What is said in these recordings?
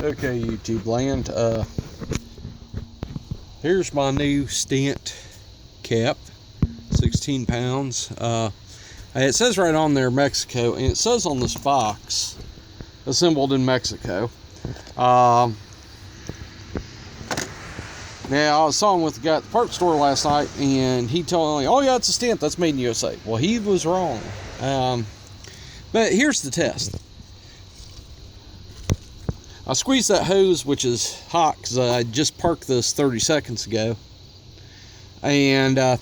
Okay, YouTube land. Here's my new Stent cap, 16 pounds. It says right on there Mexico, and it says on this box, assembled in Mexico. Now I was talking with the guy at the parts store last night, and he told me, "Oh yeah, it's a Stent that's made in USA." Well, he was wrong. But here's the test. I squeezed that hose, which is hot because I just parked this 30 seconds ago, and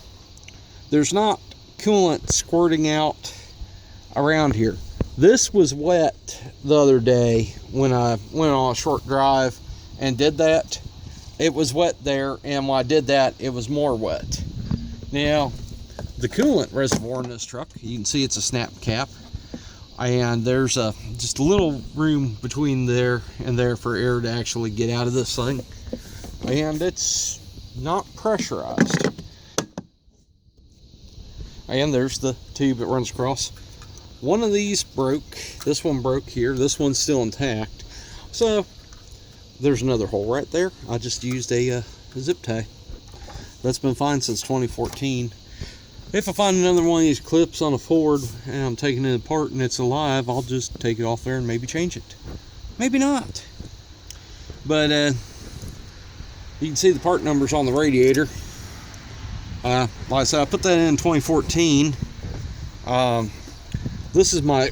there's not coolant squirting out around here. This was wet the other day when I went on a short drive and did that. It was wet there, and when I did that, it was more wet. Now, the coolant reservoir in this truck, you can see it's a snap cap, and there's just a little room between there and there for air to actually get out of this thing, and it's not pressurized. And there's the tube that runs across. One of these broke. This one broke here. This one's still intact. So there's another hole right there. I just used a zip tie. That's been fine since 2014. If I find another one of these clips on a Ford and I'm taking it apart and it's alive, I'll just take it off there and maybe change it. Maybe not. But you can see the part numbers on the radiator. Like I said, I put that in 2014. This is my,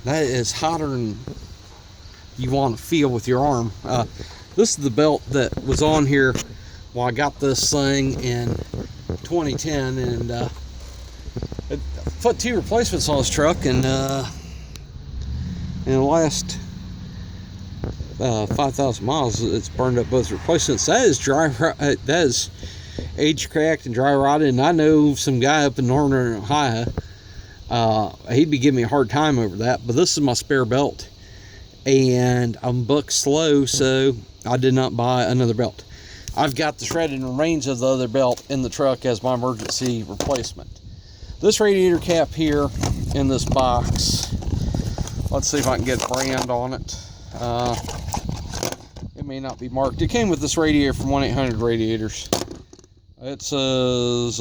that is hotter than you want to feel with your arm. This is the belt that was on here while I got this thing in 2010, and I put 2 replacements on this truck, and in the last 5,000 miles, it's burned up both replacements. That is that is age cracked and dry rotted, and I know some guy up in northern Ohio, he'd be giving me a hard time over that. But this is my spare belt, and I'm booked slow, so I did not buy another belt. I've got the shredded remains of the other belt in the truck as my emergency replacement. This radiator cap here in this box, let's see if I can get a brand on it. It may not be marked. It came with this radiator from 1-800 Radiators. It says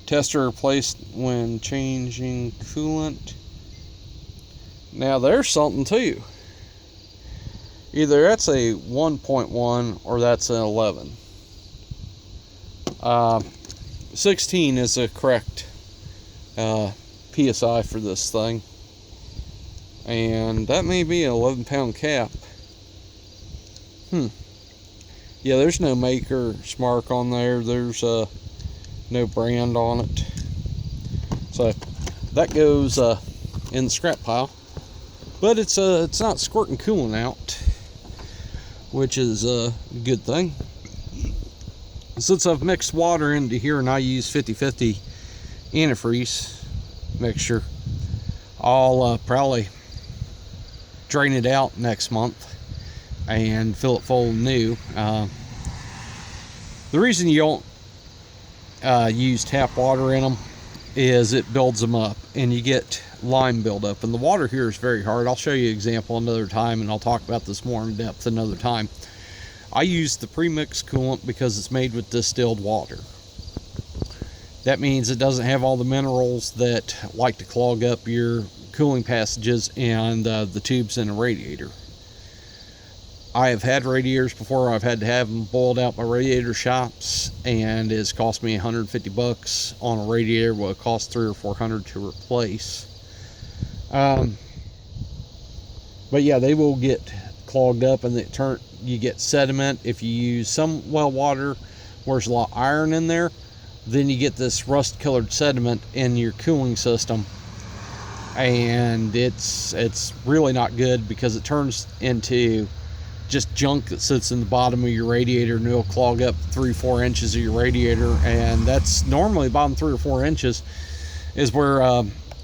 tester replaced when changing coolant. Now there's something too. Either that's a 1.1 or that's an 11. 16 is the correct PSI for this thing. And that may be an 11-pound cap. Yeah, there's no maker mark on there. There's no brand on it. So that goes in the scrap pile. But it's not squirting coolant out, which is a good thing. Since I've mixed water into here and I use 50/50 antifreeze mixture, I'll probably drain it out next month and fill it full new. The reason you don't use tap water in them is it builds them up and you get lime buildup, and the water here is very hard. I'll show you an example another time, and I'll talk about this more in depth another time. I use the premixed coolant because it's made with distilled water. That means it doesn't have all the minerals that like to clog up your cooling passages and the tubes in a radiator. I have had radiators before. I've had to have them boiled out by radiator shops, and it's cost me $150 on a radiator. Well, it costs $300 or $400 to replace. But yeah, they will get clogged up, and you get sediment. If you use some well water where there's a lot of iron in there, then you get this rust colored sediment in your cooling system, and it's really not good because it turns into just junk that sits in the bottom of your radiator, and it'll clog up 3-4 inches of your radiator. And that's normally bottom 3 or 4 inches is where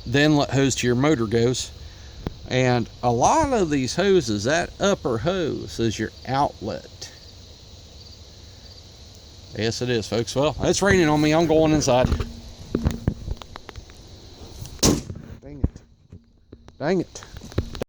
the inlet hose to your motor goes. And a lot of these hoses, that upper hose is your outlet. Yes, it is, folks. Well, it's raining on me. I'm going inside. Dang it.